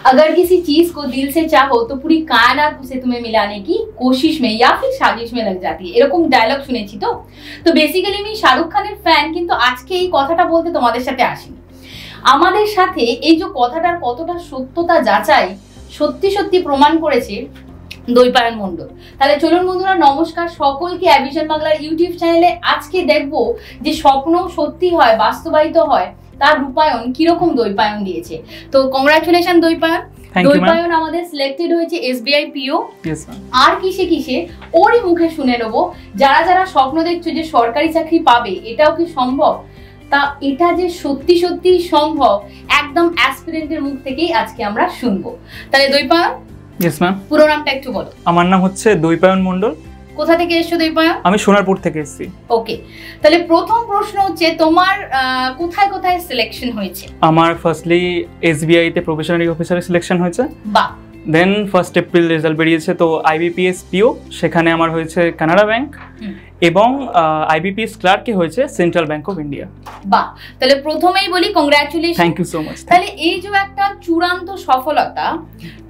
अगर किसी चीज को दिल से चाहो तो पूरी कायनात उसे तुम्हें मिलाने की कोशिश में या फिर साजिश में लग जाती है, এরকম ডায়লগ শুনেছি। তো বেসিক্যালি আমি শাহরুখ খানের ফ্যান, কিন্তু আজকে এই কথাটা বলতে তোমাদের সাথে আসিনি। আমাদের সাথে এই যে কথাটার কতটা সত্যতা যাচাই সত্যি সত্যি প্রমাণ করেছে দৈপায়ন মণ্ডল। তাহলে চলুন বন্ধুরা, নমস্কার সকলকে অ্যাভিশন বাংলার ইউটিউব চ্যানেলে। আজকে দেখবো যে স্বপ্ন সত্যি হয়, বাস্তবায়িত হয়, তার রূপায়ণ কিরকম দৈপায়ন দিয়েছে। তো কংগ্রাচুলেশন দৈপায়ন। দৈপায়ন আমাদের সিলেক্টেড হয়েছে এসবিআই পিও। আর কিসে কিসে ওরই মুখে শুনে নেবো। যারা যারা স্বপ্ন দেখছো যে সরকারি চাকরি পাবে, এটাও কি সম্ভব, তা এটা যে সত্যি সত্যি সম্ভব একদম অ্যাসপিরেন্টের মুখ থেকেই আজকে আমরা শুনবো। তাহলে দৈপায়ন, यस मैम, পুরো নামটা একটু বলো। আমার নাম হচ্ছে দৈপায়ন মণ্ডল। কোথা থেকে এসছো দৈপায়ন? আমি সোনারপুর থেকে এসেছি। ওকে, তাহলে প্রথম প্রশ্ন হচ্ছে তোমার কোথায় কোথায় সিলেকশন হয়েছে? আমার ফার্স্টলি এসবিআই তে প্রফেশনাল অফিসারে সিলেকশন হয়েছে। বাহ। দেন 1 এপ্রিল রেজাল্ট বেরিয়েছে, তো আইবিপিএস পিও, সেখানে আমার হয়েছে কানাডা ব্যাংক, এবং আইবিপিএস ক্লার্কে হয়েছে সেন্ট্রাল ব্যাংক অফ ইন্ডিয়া। বাহ, তাহলে প্রথমেই বলি congratulation. Thank you so much. তাহলে এই যে একটা চূড়ান্ত সফলতা,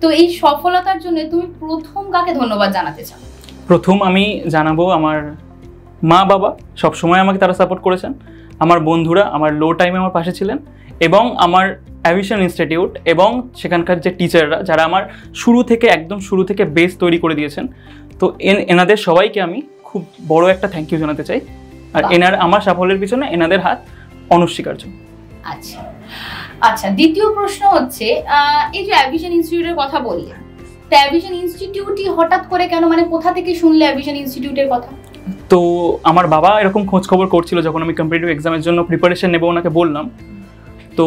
তো এই সফলতার জন্য তুমি প্রথম কাকে ধন্যবাদ জানাতে চাও? প্রথম আমি জানাবো আমার মা বাবা, সব সময় আমাকে তারা সাপোর্ট করেছেন। আমার বন্ধুরা আমার লো টাইমে আমার পাশে ছিলেন, এবং আমার অ্যাভিশন ইনস্টিটিউট এবং সেখানকার যে টিচাররা, যারা আমার একদম শুরু থেকে বেস তৈরি করে দিয়েছেন। তো এনাদের সবাইকে আমি খুব বড় একটা থ্যাংক ইউ জানাতে চাই। আর আমার সাফল্যের পিছনে এনাদের হাত অনস্বীকার্য। আচ্ছা আচ্ছা, দ্বিতীয় প্রশ্ন হচ্ছে এই যে অ্যাভিশন ইনস্টিটিউটের কথা বললে, তো অ্যাভিশন ইনস্টিটিউটই হঠাৎ করে কেন, মানে কোথা থেকে শুনলে অ্যাভিশন ইনস্টিটিউটের কথা? তো আমার বাবা এরকম খোঁজ খবর করছিল, যখন আমি কম্পিটিটিভ এক্সামের জন্য প্রিপারেশন নেব ওনাকে বললাম। তো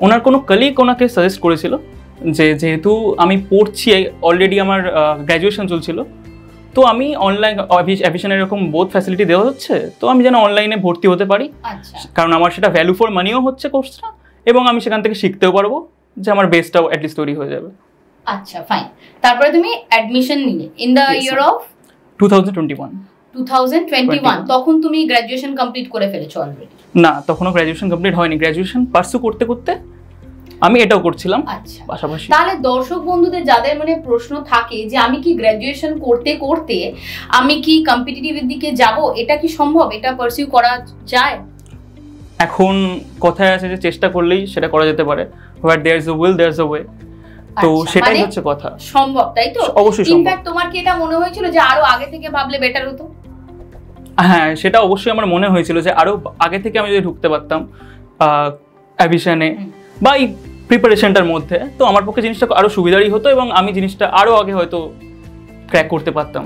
ওনার কোনো কলিগ ওনাকে সাজেস্ট করেছিল যে যেহেতু আমি পড়ছি, অলরেডি আমার গ্র্যাজুয়েশন চলছিল, তো আমি অনলাইন অ্যাভিশনের এরকম বোথ ফ্যাসিলিটি দেওয়া হচ্ছে, তো আমি যেন অনলাইনে ভর্তি হতে পারি। কারণ আমার সেটা ভ্যালু ফর মানিও হচ্ছে কোর্সটা, এবং আমি সেখান থেকে শিখতেও পারবো, যে আমার বেসটাও অ্যাটলিস্ট তৈরি হয়ে যাবে। আচ্ছা ফাইন। তারপরে তুমি অ্যাডমিশন নিলে ইন দ্য ইয়ার অফ 2021। তখন তুমি গ্র্যাজুয়েশন কমপ্লিট করে ফেলেছো অলরেডি? না, তখনও গ্র্যাজুয়েশন কমপ্লিট হয়নি। গ্র্যাজুয়েশন পার্সু করতে করতে আমি এটাও করছিলাম পাশাপাশি। তাহলে দর্শক বন্ধুদের যাদের মানে প্রশ্ন থাকে যে আমি কি গ্র্যাজুয়েশন করতে করতে আমি কি কম্পিটিটিভের দিকে যাব, এটা কি সম্ভব, এটা পার্সিউ করা যায়? এখন কথায় আছে যে চেষ্টা করলেই সেটা করা যেতে পারে, where there is a will there is a way. তো সেটাই হচ্ছে কথা, সম্ভব, তাই তো? অবশ্যই সম্ভব। ইনফ্যাক্ট তোমার কি এটা মনে হয়েছিল যে আরো আগে থেকে ভাবলে বেটার হতো? হ্যাঁ, সেটা অবশ্যই আমার মনে হয়েছিল যে আরো আগে থেকে আমি যদি ঢুকতে পারতাম অ্যাভিশনে বা এই প্রিপারেশনটার মধ্যে, তো আমার পক্ষে জিনিসটা আরো সুবিধারই হতো, এবং আমি জিনিসটা আরো আগে হয়তো ক্র্যাক করতে পারতাম।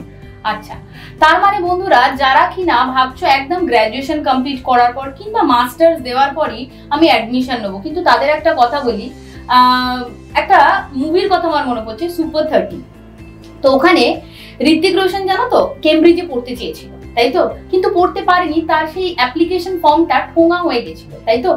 আচ্ছা, তার মানে বন্ধুরা যারা কিনা ভাবছো একদম গ্র্যাজুয়েশন কমপ্লিট করার পর কিংবা মাস্টার্স দেওয়ার পরই আমি অ্যাডমিশন নেবো, কিন্তু তাদের একটা কথা বলি, একটা মুভির কথা আমার মনে পড়ছে, সুপার 30। তো ওখানে ঋত্বিক রোশন জানো তো কেমব্রিজে পড়তে চেয়েছিল, তাই তো, কিন্তু পড়তে পারেনি, তার সেই অ্যাপ্লিকেশন ফর্মটা ঠোঙা হয়ে গেছিল, তাই তো।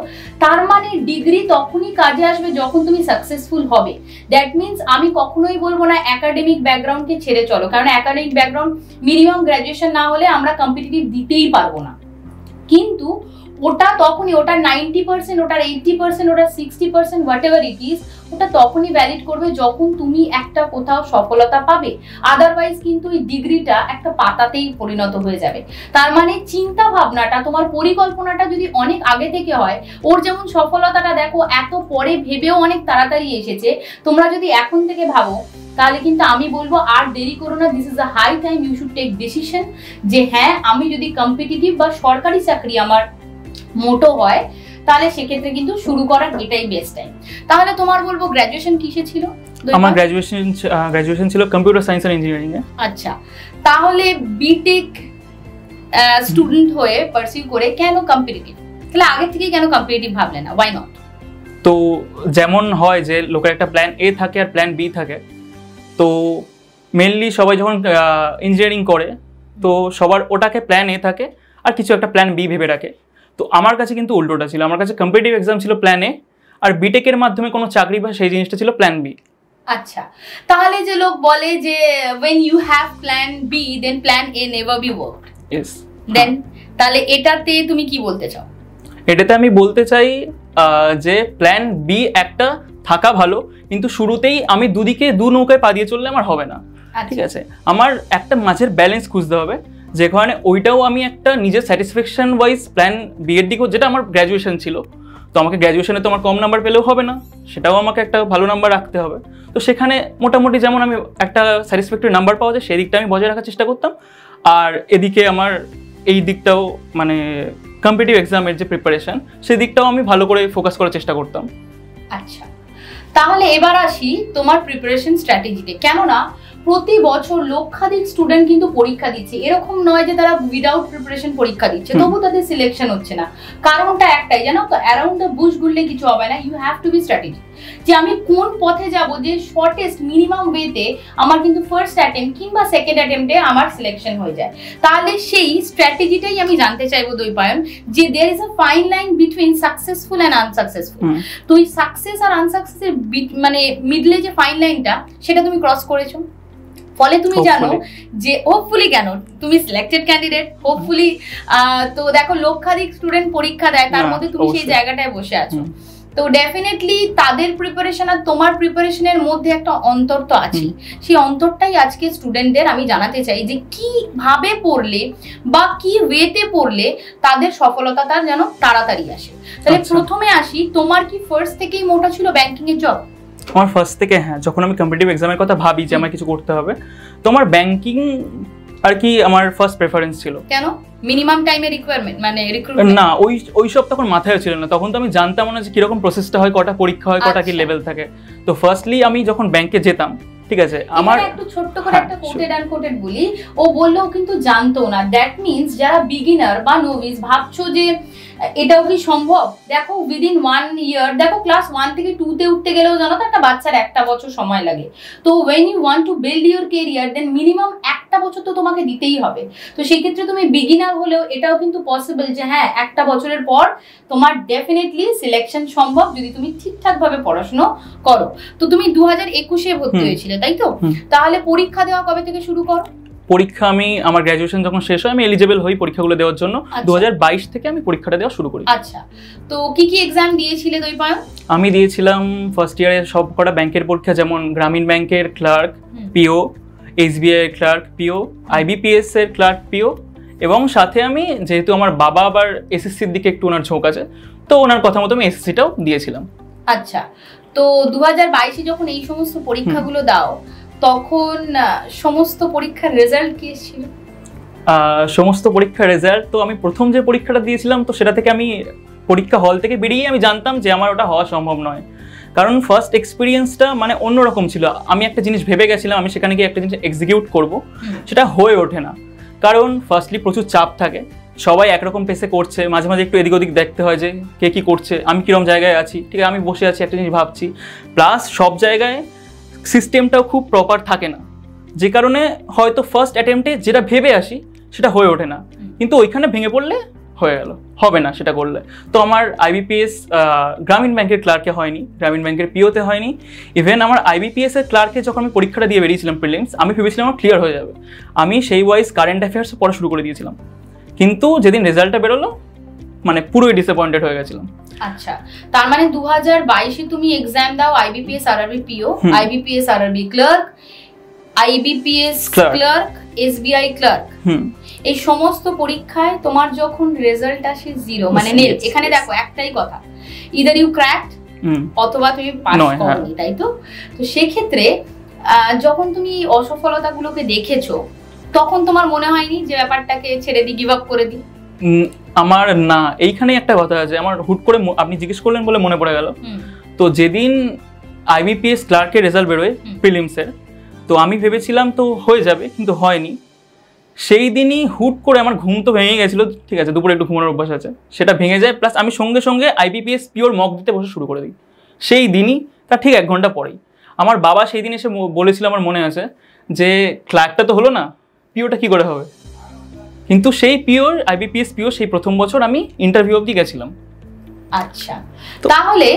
তার মানে ডিগ্রি তখনই কাজে আসবে যখন তুমি সাকসেসফুল হবে। দ্যাট মিনস আমি কখনোই বলবো না একাডেমিক ব্যাকগ্রাউন্ডকে ছেড়ে চলো, কারণ একাডেমিক ব্যাকগ্রাউন্ড মিনিমাম গ্র্যাজুয়েশন না হলে আমরা কম্পিটিটিভ দিতেই পারবো না। কিন্তু ওটা তখনই, ওটা 90%, ওটার 80%, ওটা 60%, হোয়াট এভার ইট ইজ, ওটা তখনই ভ্যালিড করবে যখন তুমি একটা কোথাও সফলতা পাবে। আদারওয়াইজ কিন্তু এই ডিগ্রিটা একটা পাতাতেই পরিণত হয়ে যাবে। তার মানে চিন্তা ভাবনাটা, তোমার পরিকল্পনাটা যদি অনেক আগে থেকে হয়, ওর যেমন সফলতাটা দেখো এত পরে ভেবেও অনেক তাড়াতাড়ি এসেছে, তোমরা যদি এখন থেকে ভাবো তাহলে কিন্তু আমি বলবো আর দেরি করো না, this is a high time you should take decision যে হ্যাঁ আমি যদি কম্পিটিটিভ বা সরকারি চাকরি আমার মোটো হয়, তাহলে সেক্ষেত্রে কিন্তু শুরু করার এটাই বেস্ট টাইম। তাহলে তোমার বলবো গ্র্যাজুয়েশন কিসে ছিল? আমার গ্র্যাজুয়েশন ছিল কম্পিউটার সায়েন্স এন্ড ইঞ্জিনিয়ারিং এ। আচ্ছা, তাহলে বিটেক স্টুডেন্ট হয়ে পার্সিউ করে কেন কম্পিটিটিভ? তাহলে আগে থেকে কেন কম্পিটিটিভ ভাবলে না? Why not? তো যেমন হয় যে লোকের একটা প্ল্যান এ থাকে আর প্ল্যান বি থাকে, তো মেইনলি সবাই যখন ইঞ্জিনিয়ারিং করে তো সবার ওটাকে প্ল্যান এ থাকে আর কিছু একটা প্ল্যান বি ভেবে রাখে। তো আমার কাছে কিন্তু উল্টোটা ছিল, আমার কাছে কম্পিটিটিভ এক্সাম ছিল প্ল্যান এ, আর বিটেকের মাধ্যমে কোনো চাকরি বা সেই জিনিসটা ছিল প্ল্যান বি। আচ্ছা, তাহলে যে লোক বলে যে when you have plan B then plan A never be worked, yes, then তাহলে এটাতে তুমি কি বলতে চাও? এটাতে আমি বলতে চাই যে প্ল্যান বি একটা থাকা ভালো, কিন্তু শুরুতেই আমি দুদিকে দু নৌকায় পা দিয়ে চললে আমার হবে না, ঠিক আছে? আমার একটা মাঝের ব্যালেন্স খুঁজতে হবে, যেখানে ওইটাও আমি একটা নিজের স্যাটিসফ্যাকশন ওয়াইজ প্ল্যান বিএড দিকেও, যেটা আমার গ্র্যাজুয়েশন ছিল, তো আমাকে গ্র্যাজুয়েশনে তো আমার কম নাম্বার পেলেও হবে না, সেটাও আমাকে একটা ভালো নাম্বার রাখতে হবে। তো সেখানে মোটামুটি যেমন আমি একটা স্যাটিসফ্যাক্টরি নাম্বার পাওয়া যায় সেই দিকটা আমি বজায় রাখার চেষ্টা করতাম, আর এদিকে আমার এই দিকটাও মানে কম্পিটিটিভ এক্সামের যে প্রিপারেশন সেই দিকটাও আমি ভালো করে ফোকাস করার চেষ্টা করতাম। আচ্ছা, তাহলে এবার আসি তোমার প্রিপারেশন স্ট্র্যাটেজিতে। কেননা প্রতি বছর লক্ষাধিক স্টুডেন্ট কিন্তু পরীক্ষা দিচ্ছে, এরকম নয় যে তারা উইদাউট প্রিপারেশন পরীক্ষা দিচ্ছে, তবু তাদের সিলেকশন হচ্ছে না। কারণটা একটাই, জানো তো, অ্যারাউন্ড দ্য বুশ ঘুরলে কিছু হবে না, you have to be strategy, যে আমি কোন পথে যাব যে শর্টেস্ট মিনিমাম ওয়েতে আমার কিন্তু ফার্স্ট অ্যাটেম্প কিংবা সেকেন্ড অ্যাটেম্পটে আমার সিলেকশন হয়ে যায়। তাহলে সেই স্ট্র্যাটেজিটাই আমি জানতে চাইবো দ্বৈপায়ন, যে there is a fine line between successful and unsuccessful. তো এই সাকসেস আর আনসাকসেসের মানে মিডলে যে ফাইন লাইনটা, সেটা তুমি ক্রস করেছো, ফলে তুমি জানো যে হোপফুলি, কেন তুমি সিলেক্টেড ক্যান্ডিডেট হোপফুলি। তো দেখো লক্ষাধিক স্টুডেন্ট পরীক্ষা দেয়, তার মধ্যে তুমি সেই জায়গাটায় বসে আছো। তো ডেফিনেটলি তাদের প্রিপারেশন আর তোমার প্রিপারেশনের মধ্যে একটা অন্তর তো আছে, সেই অন্তরটাই আজকে স্টুডেন্টদের আমি জানাতে চাই যে কিভাবে পড়লে বা কি ওয়েতে পড়লে তাদের সফলতাটা যেন তাড়াতাড়ি আসে। তাহলে প্রথমে আসি, তোমার কি ফার্স্ট থেকেই মোটা ছিল ব্যাংকিং এর জব? আমার ফার্স্ট থেকে, হ্যাঁ, যখন আমি কম্পিটিটিভ এক্সামের কথা ভাবি যে আমার কিছু করতে হবে, তো আমার ব্যাংকিং আর কি আমার ফার্স্ট প্রেফারেন্স ছিল। কেন? মিনিমাম টাইমে রিকোয়ারমেন্ট মানে রিক্রুটমেন্ট না, ওই সব তখন মাথায় ছিল না, তখন তো আমি জানতাম না যে কিরকম প্রসেসটা হয়, কটা পরীক্ষা হয়, কটা কি লেভেল থাকে। তো ফার্স্টলি আমি যখন ব্যাংকে যেতাম, ঠিক আছে, আমার একটু ছোট্ট করে একটা কোটেড অ্যান্ড কোটেড বলি, ও বললেও কিন্তু জানতো না। দ্যাট মিনস যারা বিগিনার বা নোভিস ভাবছো যে এটাও কি সম্ভব, দেখো উইদিন 1 ইয়ার, দেখো ক্লাস 1 থেকে 2 তে উঠতে গেলেও জানো তো একটা বাচ্চার 1টা বছর সময় লাগে। তো when you want to build your career, then minimum 1টা বছর তো তোমাকে দিতেই হবে। তো সেই ক্ষেত্রে তুমি বিগিনার হলেও এটাও কিন্তু পসিবল যে হ্যাঁ 1টা বছরের পর তোমার ডেফিনেটলি সিলেকশন সম্ভব, যদি তুমি ঠিকঠাক ভাবে পড়াশোনা করো। তো তুমি 2021-এ ভর্তি হয়েছিলে, তাই তো? তাহলে পরীক্ষা দেওয়া কবে থেকে শুরু করো? পরীক্ষা আমি আমার গ্র্যাজুয়েশন যখন শেষ হয়, আমি এলিজিবল হই পরীক্ষাগুলো দেওয়ার জন্য। 2022 থেকে আমি পরীক্ষাটা দেওয়া শুরু করি। আচ্ছা, তো কি কি এক্সাম দিয়েছিলে দ্বৈপায়ন? আমি দিয়েছিলাম ফার্স্ট ইয়ারে সব কটা ব্যাংকের পরীক্ষা, যেমন গ্রামীণ ব্যাংকের ক্লার্ক পিও, এসবিআই এর ক্লার্ক পিও, আইবিপিএস এর ক্লার্ক পিও, এবং সাথে আমি, যেহেতু আমার বাবা আবার এসএসসির দিকে একটু ওনার ঝোঁক আছে, তো ওনার কথা মতো আমি এসএসসিটাও দিয়েছিলাম। আচ্ছা, তো 2022-এ যখন এই সমস্ত পরীক্ষাগুলো দাও, তখন সমস্ত পরীক্ষার রেজাল্ট কি ছিল? সমস্ত পরীক্ষার রেজাল্ট তো আমি প্রথম যে পরীক্ষাটা দিয়েছিলাম, তো সেটা থেকে আমি পরীক্ষা হল থেকে বেরিয়ে আমি জানতাম যে আমার ওটা হওয়া সম্ভব নয়, কারণ ফার্স্ট এক্সপিরিয়েন্সটা মানে অন্যরকম ছিল। আমি একটা জিনিস ভেবে গেছিলাম, আমি সেখানে গিয়ে একটা জিনিস এক্সিকিউট করব, সেটা হয়ে ওঠে না। কারণ ফার্স্টলি প্রচুর চাপ থাকে, সবাই একরকম পেসে করছে, মাঝে মাঝে একটু এদিক ওদিক দেখতে হয় যে কে কী করছে, আমি কীরকম জায়গায় আছি, ঠিক আছে, আমি বসে আছি একটা জিনিস ভাবছি, প্লাস সব জায়গায় সিস্টেমটাও খুব প্রপার থাকে না, যে কারণে হয়তো ফার্স্ট অ্যাটেম্পটে যেটা ভেবে আসি সেটা হয়ে ওঠে না, কিন্তু ওইখানে ভেঙে পড়লে হয়ে গেল, হবে না সেটা করলে। তো আমার আইবিপিএস গ্রামীণ ব্যাংকের ক্লার্কে হয়নি, গ্রামীণ ব্যাংকের পিওতে হয়নি, ইভেন আমার আইবিপিএস এর ক্লার্কে যখন আমি পরীক্ষাটা দিয়ে বেরিয়েছিলাম প্রিলিমস, আমি ভেবেছিলাম আমার ক্লিয়ার হয়ে যাবে, আমি সেই ওয়াইজ কারেন্ট অ্যাফেয়ার্স পড়া শুরু করে দিয়েছিলাম, কিন্তু যেদিন রেজাল্টটা বেরোলো মানে পুরোই ডিসঅ্যাপয়েন্টেড হয়ে গেছিলাম। আচ্ছা, তার মানে 2022-এ তুমি এক্সাম দাও IBPS RRB PO, IBPS RRB clerk, IBPS clerk, SBI clerk, এই সমস্ত পরীক্ষায় তোমার যখন রেজাল্ট আসে 0 মানে নীল, এখানে দেখো একটাই কথা, ইদার ইউ ক্র্যাকড অথবা তুমি পাস করনি, তাই তো? তো সেক্ষেত্রে যখন তুমি অসফলতাগুলোকে দেখেছো, তখন তোমার মনে হয়নি যে ব্যাপারটাকে ছেড়ে দিই, গিভ আপ করে দিই? আমার না, এইখানে একটা কথা আছে, আমার হুট করে আপনি জিজ্ঞেস করলেন বলে মনে পড়ে গেল। তো যেদিন আইবিপিএস ক্লার্কের রেজাল্ট বেরোয় প্রিলিমসের, তো আমি ভেবেছিলাম তো হয়ে যাবে, কিন্তু হয়নি। সেই দিনই হুট করে আমার ঘুম তো ভেঙে গেছিলো, ঠিক আছে, দুপুরে একটু ঘুমানোর অভ্যাস আছে, সেটা ভেঙে যায়, প্লাস আমি সঙ্গে সঙ্গে আইবিপিএস পিওর মক দিতে বসে শুরু করে দিই সেই দিনই, তার ঠিক 1 ঘন্টা পরেই। আমার বাবা সেই দিন এসে বলেছিল, আমার মনে আছে, যে ক্লার্কটা তো হলো না, পিওটা কি করে হবে? কিন্তু সেই পিওর আইবিপিএস পিওর সেই প্রথম বছর আমি ইন্টারভিউ অবধি গেছিলাম। আচ্ছা, তাহলে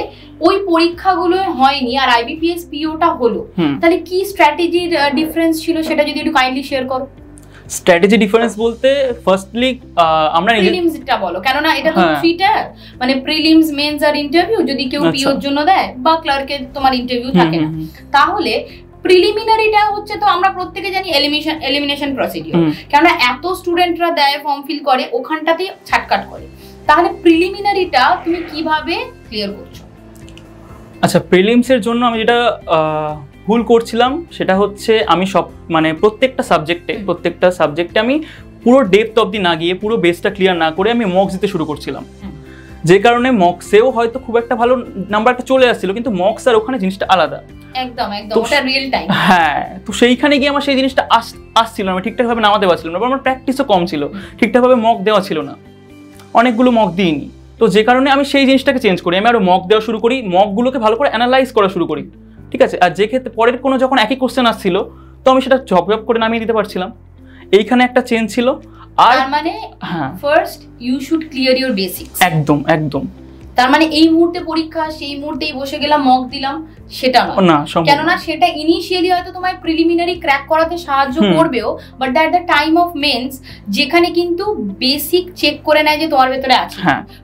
ওই পরীক্ষাগুলো হয়নি আর আইবিপিএস পিওটা হলো, তাহলে কি স্ট্র্যাটেজির ডিফারেন্স ছিল সেটা যদি একটু কাইন্ডলি শেয়ার করো। স্ট্র্যাটেজি ডিফারেন্স বলতে ফার্স্টলি আমরা প্রিলিমসটা বলো, কেন না এটা তো থ্রিটা, মানে প্রিলিমস, মেন্স আর ইন্টারভিউ। যদি কেউ পিওর জন্য দেয় বা ক্লার্কের তোমার ইন্টারভিউ থাকে না, তাহলে প্রিলিমিনারিটা হচ্ছে, তো আমরা প্রত্যেকে জানি এলিমিনেশন প্রসিডিউর, কেননা এত স্টুডেন্টরা দেয়, ফর্ম ফিল করে, ওখানটাতেই ছাটকাট করে। তাহলে প্রিলিমিনারিটা তুমি কিভাবে ক্লিয়ার করছো? আচ্ছা, প্রিলিমসের জন্য আমি যেটা ভুল করছিলাম সেটা হচ্ছে আমি মানে প্রত্যেকটা সাবজেক্টে আমি পুরো ডেপথ অবধি না গিয়ে, পুরো বেসটা ক্লিয়ার না করে আমি মক্স দিতে শুরু করছিলাম, যে কারণে মক্সেও হয়তো খুব একটা ভালো নাম্বারটা চলে আসছিল, কিন্তু মক্স আর ওখানে জিনিসটা আলাদা, একদম ওটা রিয়েল টাইম। হ্যাঁ, তো সেইখানে গিয়ে আমার সেই জিনিসটা আসছিল, আমি ঠিকঠাক ভাবে নামাতে পারছিলাম না, আমার প্র্যাকটিসও কম ছিল, ঠিকঠাক ভাবে মক দেওয়া ছিল না, অনেকগুলো মক দিইনি। তো যে কারণে আমি সেই জিনিসটাকে চেঞ্জ করি, আমি আরো মক দেওয়া শুরু করি, মকগুলোকে ভালো করে অ্যানালাইজ করা শুরু করি, ঠিক আছে। আর যে ক্ষেত্রে পরের কোনো যখন একই কোশ্চেন আসছিল, তো আমি সেটা ঝপ করে নামিয়ে দিতে পারছিলাম, এইখানে একটা চেঞ্জ ছিল। আর মানে first you should clear your basics. একদম। তার মানে এই মুহূর্তে পরীক্ষা, সেই মুহূর্তেই বসে গেলাম মক দিলাম, সেটা না, কেননা সেটা ইনিশিয়ালি হয়তো তোমায় প্রিলিমিনারি ক্র্যাক করাতে সাহায্য করবেও, but that the time of mains, যেখানে কিন্তু বেসিক চেক করে নেয় যে তোমার ভেতরে আছে।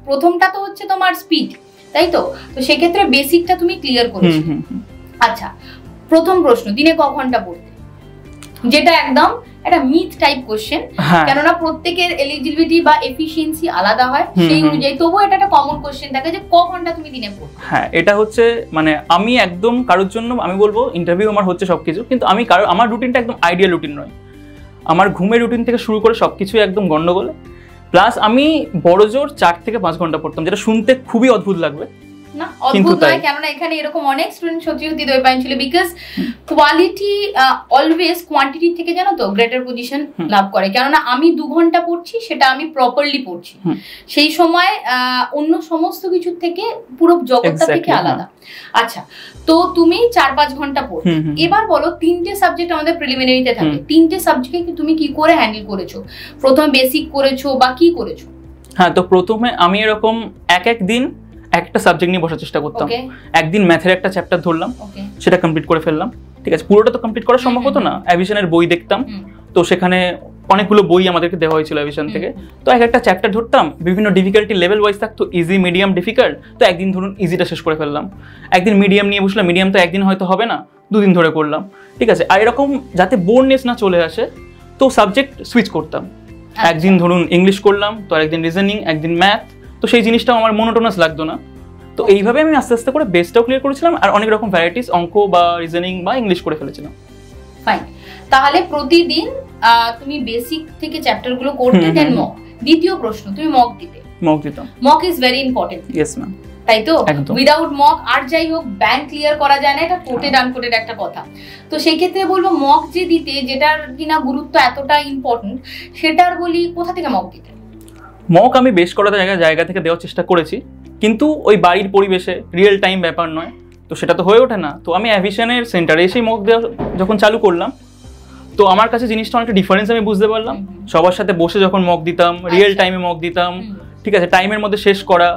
প্রথমটা তো হচ্ছে তোমার স্পিড, তাই তো সেক্ষেত্রে বেসিকটা তুমি ক্লিয়ার করেছো। আচ্ছা, প্রথম প্রশ্ন, দিনে ক ঘন্টা পড়তে? যেটা একদম একটা মিথ টাইপ কোশ্চেন, কেননা প্রত্যেকের এলিজিবিলিটি বা এফিসিয়েন্সি আলাদা হয়, সেই অনুযায়ী তবুও এটা একটা কমন কোশ্চেন থাকে যে ক ঘন্টা তুমি দিনে পড়ো। হ্যাঁ, এটা হচ্ছে মানে আমি একদম কারোর জন্য আমি বলবো, ইন্টারভিউ আমার হচ্ছে সবকিছু, কিন্তু আমি আমার রুটিনটা একদম আইডিয়াল রুটিন নয়, আমার ঘুমের রুটিন থেকে শুরু করে সবকিছু একদম গন্ডগোলে। প্লাস আমি বড় জোর 4 থেকে 5 ঘন্টা পড়তাম, যেটা শুনতে খুবই অদ্ভুত লাগবে, না অদ্ভুত নয়, কেননা এখানে এরকম অনেক স্টুডেন্ট সত্যি দই পাইন ছিল, বিকজ কোয়ালিটি অলওয়েজ কোয়ান্টিটি থেকে জানো তো গ্রেটার পজিশন লাভ করে। কেননা আমি 2 ঘন্টা পড়ছি, সেটা আমি প্রপারলি পড়ছি, সেই সময় অন্য সমস্ত কিছুর থেকে পুরো জগৎটা থেকে আলাদা। আচ্ছা, তো তুমি 4-5 ঘন্টা পড়ো, এবার বলো 3টে সাবজেক্ট আমাদের প্রিলিমিনারিতে থাকে, 3টে সাবজেক্টকে তুমি কি করে হ্যান্ডেল করেছো? প্রথমে বেসিক করেছো বা কি করেছো? হ্যাঁ, তো প্রথমে আমি এরকম এক দিন একটা সাবজেক্ট নিয়ে বসার চেষ্টা করতাম। একদিন ম্যাথের একটা চ্যাপ্টার ধরলাম, সেটা কমপ্লিট করে ফেললাম, ঠিক আছে। পুরোটা তো কমপ্লিট করা সম্ভব হতো না, অ্যাভিশনের বই দেখতাম, তো সেখানে অনেকগুলো বই আমাদেরকে দেওয়া হয়েছিল অ্যাভিশন থেকে, তো একটা চ্যাপ্টার ধরতাম, বিভিন্ন ডিফিকাল্টি লেভেল ওয়াইজ থাকতো, ইজি, মিডিয়াম, ডিফিকাল্ট, তো একদিন ধরুন ইজিটা শেষ করে ফেললাম, একদিন মিডিয়াম নিয়ে বসলাম, মিডিয়াম তো একদিন হয়তো হবে না, 2 দিন ধরে করলাম, ঠিক আছে। আর এরকম যাতে বোরনেস না চলে আসে, তো সাবজেক্ট সুইচ করতাম, একদিন ধরুন ইংলিশ করলাম, তো একদিন রিজনিং, একদিন ম্যাথ, তো সেই জিনিসটাও আমার মোনোটোনাস লাগতো না। তো এইভাবে আমি আস্তে আস্তে করে বেসটাও ক্লিয়ার করেছিলাম, আর অনেক রকম ভ্যারাইটিস অঙ্ক বা রিজনিং বা ইংলিশ করে ফেলেছিলাম। ফাইন, তাহলে প্রতিদিন তুমি বেসিক থেকে চ্যাপ্টারগুলো করতে, দেন মক। দ্বিতীয় প্রশ্ন, তুমি মক দিতাম। Mock is very important. Yes ma'am. তাই তো, উইদাউট মক আর যাই হোক ব্যাংক ক্লিয়ার করা যায় না, এটা কোটেড আনকোটেড একটা কথা। তো সেই ক্ষেত্রে বলবো মক যে দিতে, যেটার কিনা গুরুত্ব এতটা ইম্পর্টেন্ট, সেটার বলি কোথা থেকে মক দিতে? মক আমি বেশ করা জায়গা থেকে দেওয়ার চেষ্টা করেছি, কিন্তু ওই বাড়ির পরিবেশে রিয়েল টাইম ব্যাপার নয়, তো সেটা তো হয়ে ওঠে না। তো আমি অ্যাভিশনের সেন্টারে এসেই মক দেওয়া যখন চালু করলাম, তো আমার কাছে জিনিসটা অনেকটা ডিফারেন্স আমি বুঝতে পারলাম। সবার সাথে বসে যখন মক দিতাম, রিয়েল টাইমে মক দিতাম, ঠিক আছে, টাইমের মধ্যে শেষ করা,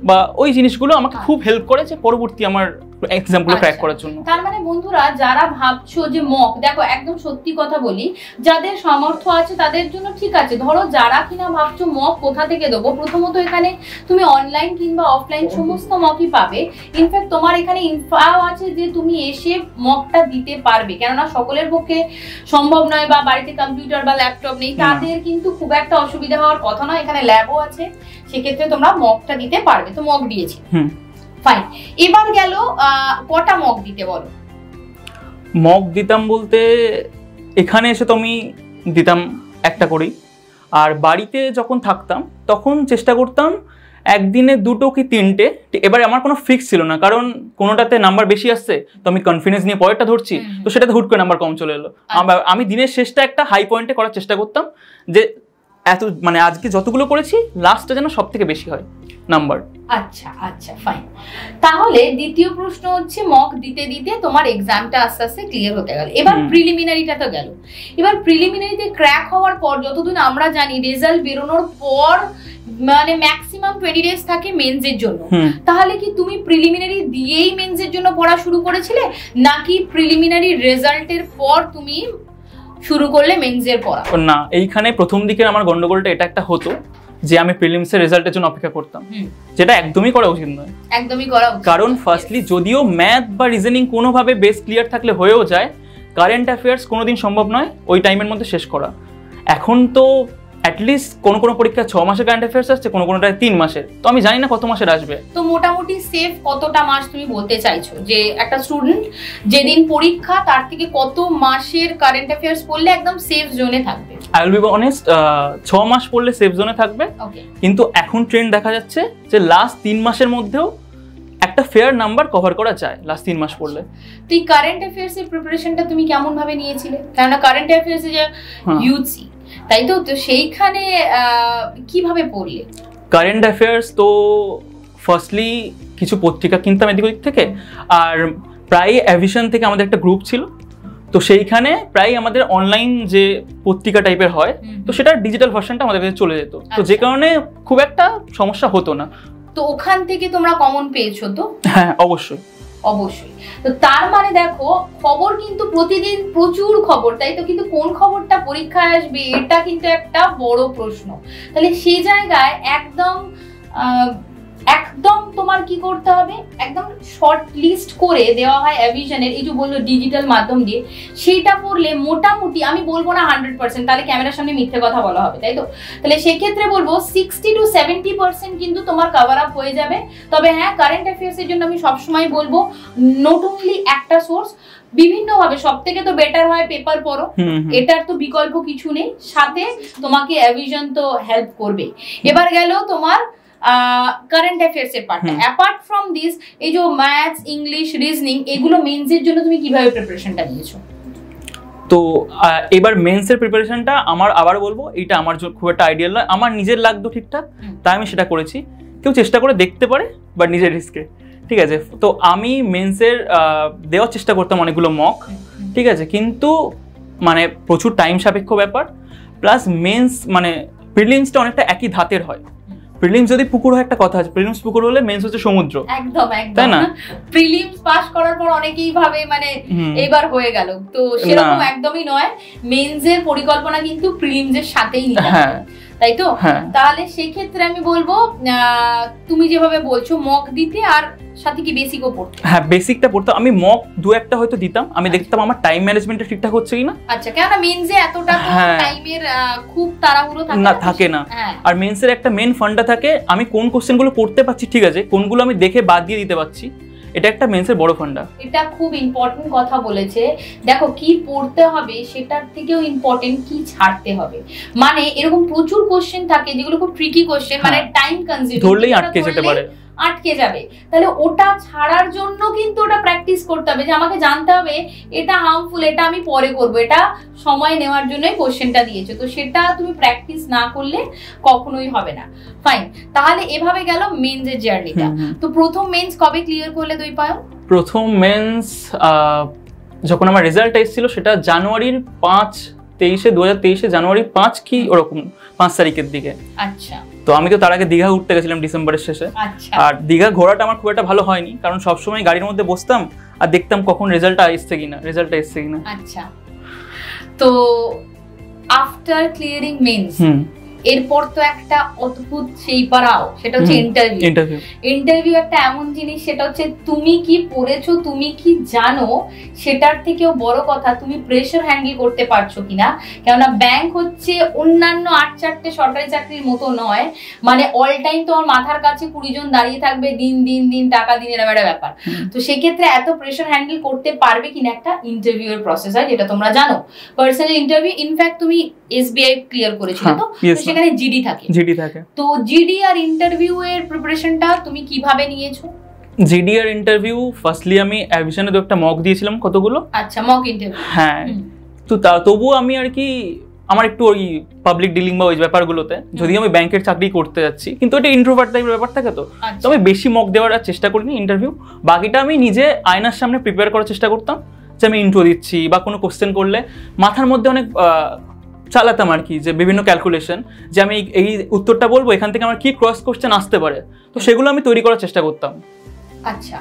বা ওই জিনিসগুলো আমাকে খুব হেল্প করেছে পরবর্তী আমার এক্সামগুলো ক্র্যাক করার জন্য। তার মানে বন্ধুরা, যারা ভাবছো যে মক, দেখো একদম সত্যি কথা বলি, যাদের সামর্থ্য আছে তাদের জন্য ঠিক আছে। ধরো যারা কিনা ভাবছো মক কোথা থেকে দেবো, প্রথমত এখানে তুমি অনলাইন কিংবা অফলাইন সমস্ত মকই পাবে। ইনফ্যাক্ট তোমার এখানে ইনফাও আছে যে তুমি এসে মকটা দিতে পারবে, কেননা সকলের পক্ষে সম্ভব নয়, বা বাড়িতে কম্পিউটার বা ল্যাপটপ নেই, তাদের কিন্তু খুব একটা অসুবিধা হওয়ার কথা নয়। এখানে ল্যাবও আছে, সেক্ষেত্রে তোমরা মকটা দিতে পারবে। তো মক দিয়েছি, ফাইন। এবার গেল কটা মক দিতে বলো? মক দিতাম বলতে এখানে এসে তো আমি দিতাম একটা করেই, আর বাড়িতে যখন থাকতাম তখন চেষ্টা করতাম একদিনে 2টো কি 3টে। এবার আমার কোনো ফিক্স ছিল না, কারণ কোনোটাতে নাম্বার বেশি আসছে তো আমি কনফিডেন্স নিয়ে পরেরটা ধরছি, তো সেটাতে হুট করে নাম্বার কম চলে এলো। আমি দিনের শেষটা একটা হাই পয়েন্টে করার চেষ্টা করতাম, যে এত মানে আজকে যতগুলো করেছি লাস্টটা যেন সব থেকে বেশি হয় নাম্বার। আচ্ছা আচ্ছা, ফাইন। তাহলে দ্বিতীয় প্রশ্ন হচ্ছে, মক দিতে দিতে তোমার এক্সামটা আস্তে আস্তে ক্লিয়ার হতে গেল। এবার প্রিলিমিনারিটা তো গেল। এবার প্রিলিমিনারিতে ক্র্যাক হওয়ার পর, যতদিন আমরা জানি রেজাল্ট বেরোনোর পর মানে ম্যাক্সিমাম 20 ডেজ থাকে মেন্সের জন্য। তাহলে কি তুমি প্রিলিমিনারি দিয়েই মেন্সের জন্য পড়া শুরু করেছিলে, নাকি প্রিলিমিনারি রেজাল্টের পর তুমি শুরু করলে মেন্সের পড়া? না, এইখানে প্রথম দিকে আমার গন্ডগোলটা এটা একটা হতো যে আমি প্রিলিমসের রেজাল্টের জন্য অপেক্ষা করতাম, যেটা একদমই করা উচিত নয়। একদমই করা উচিত, কারণ ফার্স্টলি যদিও ম্যাথ বা রিজনিং কোনোভাবে বেস ক্লিয়ার থাকলে হয়েও যায়, কারেন্ট অ্যাফেয়ার্স কোনোদিন সম্ভব নয় ওই টাইমের মধ্যে শেষ করা। এখন তো অ্যাটলিস্ট কোনো পরীক্ষা 6 মাসের কারেন্ট অ্যাফেয়ার্স আসছে, কোনোটায় 3 মাসের, তো আমি জানি না কত মাসের আসবে। তো মোটামুটি সেফ কতটা মাস তুমি বলতে চাইছো যে একটা স্টুডেন্ট যেদিন পরীক্ষা তার থেকে কত মাসের কারেন্ট অ্যাফেয়ার্স পড়লে একদম সেফ জোনে থাকবে? আই উইল বি অনেস্ট, 6 মাস পড়লে সেফ জোনে থাকবে। কিন্তু এখন ট্রেন্ড দেখা যাচ্ছে যে লাস্ট 3 মাসের মধ্যেও একটা ফেয়ার নাম্বার কভার করা যায় লাস্ট 3 মাস পড়লে। তো এই কারেন্ট অ্যাফেয়ার্স এর প্রিপারেশনটা তুমি কেমন ভাবে নিয়েছিলে? কারণ কারেন্ট অ্যাফেয়ার্স এ যে ইউজি, তাই তো, তো সেইখানে কিভাবে পড়লে? কারেন্ট অ্যাফেয়ার্স তো ফার্স্টলি কিছু পত্রিকা কিনতাম এদিক ওদিক থেকে, আর প্রায় অ্যাভিশন থেকে আমাদের একটা গ্রুপ ছিল, তো সেইখানে প্রায় আমাদের অনলাইন যে পত্রিকা টাইপের হয়, তো সেটার ডিজিটাল ভার্সনটা আমাদের কাছে চলে যেত, তো যে কারণে খুব একটা সমস্যা হতো না। তো ওখান থেকে তোমরা কমন পেয়েছো তো? হ্যাঁ, অবশ্যই অবশ্যই। তো তার মানে দেখো, খবর কিন্তু প্রতিদিন প্রচুর খবর, তাই তো, কিন্তু কোন খবরটা পরীক্ষায় আসবে এটা কিন্তু একটা বড় প্রশ্ন। তাহলে সেই জায়গায় একদম তোমার কি করতে হবে, একদম শর্ট লিস্ট করে দেওয়া হয় অ্যাভিশনের, এই যে বললো ডিজিটাল মাধ্যম দিয়ে, সেইটা পড়লে মোটামুটি, আমি বলবো না 100%, তাহলে ক্যামেরার সামনে মিথ্যে কথা বলা হবে, তাই তো, তাহলে সেক্ষেত্রে বলবো 60 to 70% কিন্তু তোমার কভার আপ হয়ে যাবে। তবে হ্যাঁ, কারেন্ট অ্যাফেয়ার্সের জন্য আমি সবসময় বলবো নট অনলি একটা সোর্স, বিভিন্নভাবে সব থেকে তো বেটার হয় পেপার পড়ো, এটার তো বিকল্প কিছু নেই, সাথে তোমাকে অ্যাভিশন তো হেল্প করবে। এবার গেল তোমার কারেন্ট অ্যাফেয়ার্স এর পার্ট। অ্যাপার্ট ফ্রম দিস, এই যে ম্যাথস, ইংলিশ, রিজনিং, এগুলো মেন্সের জন্য তুমি কিভাবে প্রিপারেশনটা নিয়েছো? তো এবার মেন্সের প্রিপারেশনটা আমার, আবার বলবো, এটা আমার খুব একটা আইডিয়াল নয়, আমার নিজের লাগতো ঠিকঠাক, তাই আমি সেটা করেছি। কেউ চেষ্টা করে দেখতে পারে, বাট নিজের রিস্কে, ঠিক আছে। তো আমি মেন্সের দেওয়ার চেষ্টা করতাম অনেকগুলো মক, ঠিক আছে, কিন্তু মানে প্রচুর টাইম সাপেক্ষ ব্যাপার, প্লাস মেন্স মানে প্রিলিমসটা অনেকটা একই ধাতের হয়। প্রিলিমস যদি পুকুর হয় একটা কথা আছে, প্রিলিমস পুকুর হলে মেন্স হচ্ছে সমুদ্র, একদম একদম, তাই না? প্রিলিমস পাস করার পর অনেকেই ভাবে মানে এবার হয়ে গেল, তো সেরকম একদমই নয়। মেন্সের পরিকল্পনা কিন্তু প্রিলিমসের সাথেই নিতে হয়, তাই তো? তাহলে সেই ক্ষেত্রে আমি বলবো তুমি যেভাবে বলছো মক দিতে, আর সাথে কি বেসিকও পড়তে? হ্যাঁ, বেসিকটা পড়তাম আমি, মক দু একটা হয়তো দিতাম, আমি দেখতাম আমার টাইম ম্যানেজমেন্টটা ঠিকঠাক হচ্ছে কিনা। আচ্ছা, কেন মেন্সে এতটা তো টাইমের খুব তাড়াহুড়ো থাকে না, আর মেন্সের একটা মেন ফান্ডা থাকে, আমি কোন কোশ্চেনগুলো পড়তে পারছি, ঠিক আছে, কোনগুলো আমি দেখে বাদ দিয়ে দিতে পারছি, এটা একটা মেন্সের বড় ফান্ডা। এটা খুব ইম্পর্টেন্ট কথা বলেছে। দেখো, কি পড়তে হবে সেটার থেকেও ইম্পর্টেন্ট কি ছাড়তে হবে। মানে এরকম প্রচুর কোশ্চেন থাকে যেগুলো খুব ট্রিকি কোশ্চেন, মানে টাইম কনজিউমিং, ধরলেই আটকে যেতে পারে, আটকে যাবে। তাহলে ওটা ছাড়ার জন্য কিন্তু ওটা প্র্যাকটিস করতে হবে, যে আমাকে জানতে হবে এটা হার্মফুল, এটা আমি পরে করব, এটা সময় নেওয়ার জন্যই কোশ্চেনটা দিয়েছে, তো সেটা তুমি প্র্যাকটিস না করলে কখনোই হবে না। ফাইন, তাহলে এভাবে গেল মেন্সের জার্নিটা। তো প্রথম মেন্স কবে ক্লিয়ার করলে দ্বৈপায়ন? প্রথম মেন্স যখন আমার রেজাল্ট এসেছিল সেটা জানুয়ারির 2023 জানুয়ারি 5 কি ওরকম 5 তারিখের দিকে। আচ্ছা, তো আমি তো তার আগে দীঘা ঘুরতে গেছিলাম ডিসেম্বরের শেষে। আর দীঘা ঘোরাটা আমার খুব একটা ভালো হয়নি, কারণ সবসময় গাড়ির মধ্যে বসতাম আর দেখতাম কখন রেজাল্টটা এসছে কিনা। আচ্ছা, তো আফটার ক্লিয়ারিং মেন্স এরপর তো একটা অদ্ভুত সেই পারাও, সেটা হচ্ছে ইন্টারভিউ। একটা এমন জিনিস, সেটা হচ্ছে তুমি কি পড়েছো, তুমি কি জানো, সেটার থেকেও বড় কথা তুমি প্রেশার হ্যান্ডেল করতে পারছো কিনা। কেননা ব্যাংক হচ্ছে অন্যান্য 8-4টে সরকারি চাকরির মতো নয়, মানে অল টাইম তোমার মাথার কাছে 20 জন দাঁড়িয়ে থাকবে, দিন দিন দিন টাকা দিন, এরকম একটা ব্যাপার। তো সেক্ষেত্রে এত প্রেশার হ্যান্ডেল করতে পারবে কিনা, একটা ইন্টারভিউ এর প্রসেস হয়, যেটা তোমরা জানো, পার্সোনাল ইন্টারভিউ। ইনফ্যাক্ট তুমি SBI ক্লিয়ার করেছিলে, তো সেখানে জিডি থাকে। তো জিডি আর ইন্টারভিউ এর প্রিপারেশনটা তুমি কিভাবে নিয়েছো? জিডি আর ইন্টারভিউ ফার্স্টলি আমি অ্যাভিশনে একটা মক দিয়েছিলাম কতগুলো। আচ্ছা, মক ইন্টারভিউ। হ্যাঁ, তো তবুও আমি আর কি আমার একটু ওই পাবলিক ডিলিং বা ওই ব্যাপারগুলোতে, যদি আমি ব্যাংকের চাকরি করতে যাচ্ছি, কিন্তু এটা ইন্ট্রোভার্ট টাইপের ব্যাপার থাকে, তো আমি বেশি মক দেওয়ার চেষ্টা করিনি ইন্টারভিউ। বাকিটা আমি নিজে আয়নার সামনে প্রিপেয়ার করার চেষ্টা করতাম, যে আমি ইন্ট্রো দিচ্ছি বা কোনো কোশ্চেন করলে মাথার মধ্যে অনেক চালাতাম আর কি, যে বিভিন্ন ক্যালকুলেশন, যে আমি এই উত্তরটা বলবো, এখান থেকে আমার কি ক্রস কোশ্চেন আসতে পারে, তো সেগুলো আমি তৈরি করার চেষ্টা করতাম। আচ্ছা,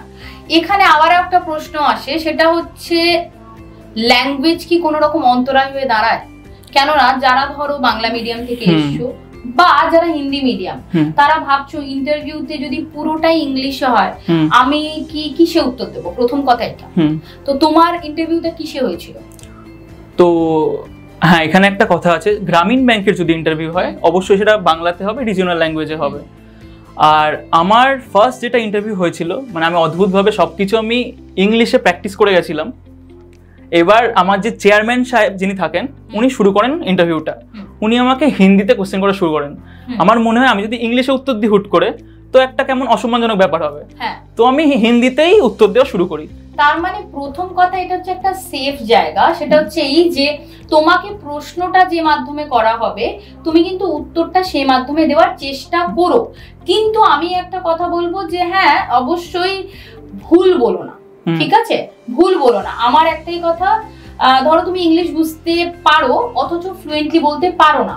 এখানে আবার একটা প্রশ্ন আসে, সেটা হচ্ছে ল্যাঙ্গুয়েজ কি কোনো রকম অন্তরায় হয়ে দাঁড়ায়? কেননা যারা ধরো বাংলা মিডিয়াম থেকে এসছো বা যারা হিন্দি মিডিয়াম, তারা ভাবছো ইন্টারভিউতে যদি পুরোটাই ইংলিশে হয় আমি কি কিসে উত্তর দেবো, প্রথম কথা এটা। তো তোমার ইন্টারভিউটা কিসে হয়েছিল? তো হ্যাঁ, এখানে একটা কথা আছে, গ্রামীণ ব্যাংকের যদি ইন্টারভিউ হয় অবশ্যই সেটা বাংলাতে হবে, রিজিওনাল ল্যাঙ্গুয়েজে হবে। আর আমার ফার্স্ট যেটা ইন্টারভিউ হয়েছিল, মানে আমি অদ্ভুতভাবে সব কিছু আমি ইংলিশে প্র্যাকটিস করে গেছিলাম। এবার আমার যে চেয়ারম্যান সাহেব যিনি থাকেন উনি শুরু করেন ইন্টারভিউটা, উনি আমাকে হিন্দিতে কোশ্চেন করা শুরু করেন। আমার মনে হয় আমি যদি ইংলিশে উত্তর দিই হুট করে তো একটা কেমন অসম্মানজনক ব্যাপার হবে, তো আমি হিন্দিতেই উত্তর দেওয়া শুরু করি। তার মানে প্রথম কথা এটা হচ্ছে একটা সেফ জায়গা, সেটা হচ্ছে এই যে তোমাকে প্রশ্নটা যে মাধ্যমে করা হবে তুমি কিন্তু উত্তরটা সেই মাধ্যমে দেওয়ার চেষ্টা করো। কিন্তু আমি একটা কথা বলবো যে হ্যাঁ অবশ্যই ভুল বলো না, ঠিক আছে, ভুল বলো না। আমার একটাই কথা, ধরো তুমি ইংলিশ বুঝতে পারো অথচ ফ্লুয়েন্টলি বলতে পারো না,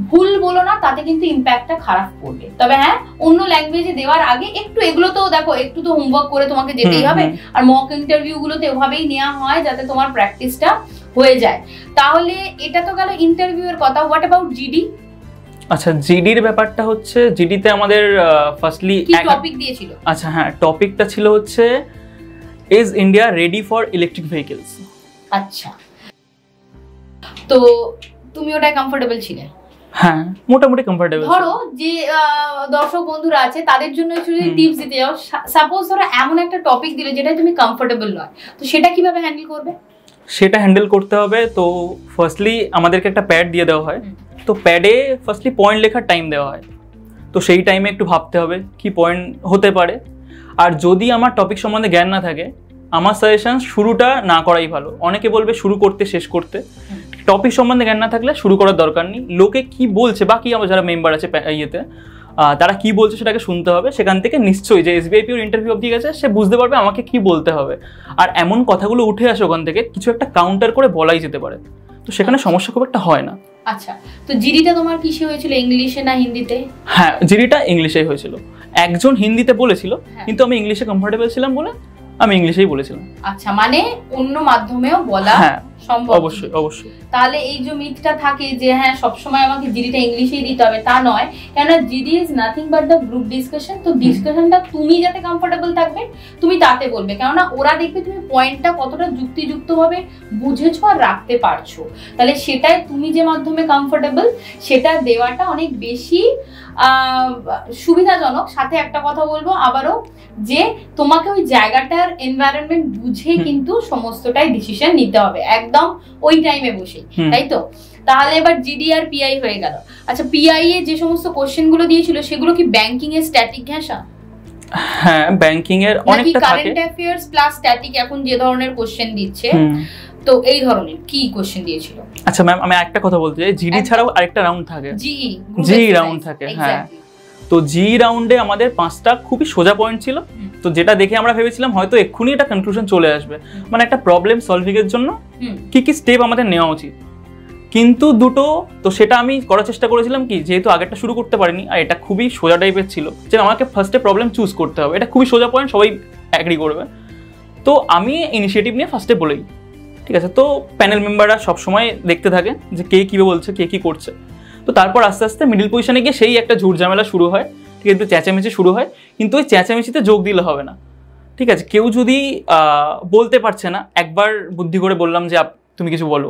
ভুল বলো না, তাতে কিন্তু ইম্প্যাক্টটা খারাপ পড়বে। তবে হ্যাঁ, অন্য ল্যাঙ্গুয়েজে দেওয়ার আগে একটু এগুলো তো দেখো, একটু তো হোমওয়ার্ক করে তোমাকে যেতেই হবে। আর মক ইন্টারভিউ গুলোতে ওভাবেই নেওয়া হয় যাতে তোমার প্র্যাকটিসটা হয়ে যায়। তাহলে এটা তো গেল ইন্টারভিউ এর কথা। What about GD? আচ্ছা, জিডির ব্যাপারটা হচ্ছে, জিডিতে আমাদের ফার্স্টলি কি টপিক দিয়েছিল? আচ্ছা হ্যাঁ, টপিকটা ছিল হচ্ছে is India ready for electric vehicles. আচ্ছা, তো তুমি ওটাই কমফোর্টেবল ছিলে? হ্যাঁ, মোটামুটি কমফোর্টেবল। ধরো যে দর্শক বন্ধুরা আছে তাদের জন্য যদি টিপস দিতে যাও, সাপোজ ধরো এমন একটা টপিক দিলে যেটা তুমি কমফোর্টেবল নয়, তো সেটা কিভাবে হ্যান্ডেল করবে? সেটা হ্যান্ডেল করতে হবে তো ফার্স্টলি আমাদেরকে একটা প্যাড দিয়ে দেওয়া হয়। তো প্যাডে ফার্স্টলি পয়েন্ট লেখার টাইম দেওয়া হয়, তো সেই টাইমে একটু ভাবতে হবে কি পয়েন্ট হতে পারে। আর যদি আমার টপিক সম্বন্ধে জ্ঞান না থাকে, আমার সাজেশন শুরুটা না করাই ভালো। অনেকে বলবে শুরু করতে শেষ করতে, টপিক সম্বন্ধে জ্ঞান না থাকলে শুরু করার দরকার নেই। লোকে কি বলছে বা কি আমার যারা মেম্বার আছে ইয়েতে তারা কি বলছে সেটাকে শুনতে হবে। সেখান থেকে নিশ্চয়ই যে এসবিআইপিওর ইন্টারভিউ অবধি গেছে সে বুঝতে পারবে আমাকে কি বলতে হবে। আর এমন কথাগুলো উঠে আসে ওখান থেকে কিছু একটা কাউন্টার করে বলাই যেতে পারে, তো সেখানে সমস্যা খুব একটা হয় না। আচ্ছা, তো জিডিটা তোমার কিসে হয়েছিল, ইংলিশে না হিন্দিতে? হ্যাঁ, জিডিটা ইংলিশেই হয়েছিল। একজন হিন্দিতে বলেছিল কিন্তু আমি ইংলিশে কমফোর্টেবল ছিলাম বলে আমি ইংলিশেই বলেছিলাম। আচ্ছা, মানে অন্য মাধ্যমেও বলা সম্ভব? অবশ্যই অবশ্যই। তাহলে এই যে মিথটা থাকে যে হ্যাঁ সবসময় আমাকে জিডিটা ইংলিশেই দিতে হবে, তা নয়। কেননা GD is nothing but the group discussion. তো ডিসকাশনটা তুমি যাতে কমফোর্টেবল থাকবে তুমি তাতে বলবে, কেননা ওরা দেখবে তুমি পয়েন্টটা কতটা যুক্তিযুক্তভাবে বুঝেছো আর রাখতে পারছো। তাহলে সেটাই তুমি যে মাধ্যমে কমফোর্টেবল সেটা দেওয়াটা অনেক বেশি সুবিধাজনক। সাথে একটা কথা বলবো আবারও, যে তোমাকে ওই জায়গাটার এনভায়রনমেন্ট বুঝে কিন্তু সমস্তটাই ডিসিশন নিতে হবে, একদম ওই টাইমে বসে, তাই তো? তাহলে এবার জিডি আর পিআই হয়ে গেল। আচ্ছা, পিআই এ যে সমস্ত কোশ্চেন গুলো দিয়েছিল সেগুলো কি ব্যাংকিং এর স্ট্যাটিক ঘেঁষা? হ্যাঁ, ব্যাংকিং এর অনেকটা থাকে। কারেন্ট অ্যাফেয়ার্স প্লাস স্ট্যাটিক এখন যে ধরনের কোশ্চেন দিচ্ছে, তো এই ধরনের কি কোশ্চেন দিয়েছিল? আচ্ছা ম্যাম, আমি একটা কথা বলতে চাই, জিডি ছাড়াও আরেকটা রাউন্ড থাকে, জি রাউন্ড থাকে। হ্যাঁ, তো জি রাউন্ডে আমাদের 5টা খুবই সোজা পয়েন্ট ছিল। তো যেটা দেখে আমরা ভেবেছিলাম হয়তো এক্ষুনি একটা কনক্লুশন চলে আসবে, মানে একটা প্রবলেম সলভিং এর জন্য কি কি স্টেপ আমাদের নেওয়া উচিত। কিন্তু দুটো, তো সেটা আমি করার চেষ্টা করেছিলাম কি, যেহেতু আগেরটা শুরু করতে পারিনি আর এটা খুবই সোজা টাইপের ছিল, যে আমাকে ফার্স্টে প্রবলেম চুজ করতে হবে, এটা খুবই সোজা পয়েন্ট, সবাই অ্যাগ্রি করবে। তো আমি ইনিশিয়েটিভ নিয়ে ফার্স্টে বলেই, ঠিক আছে। তো প্যানেল মেম্বাররা সবসময় দেখতে থাকে যে কে কী বলছে, কে কী করছে। তো তারপর আস্তে আস্তে মিডিল পজিশনে গিয়ে সেই একটা ঝুট ঝামেলা শুরু হয়, ঠিক আছে, চেঁচামেচি শুরু হয়। কিন্তু ওই চেঁচামেচিতে যোগ দিলে হবে না, ঠিক আছে। কেউ যদি বলতে পারছে না, একবার বুদ্ধি করে বললাম যে তুমি কিছু বলো,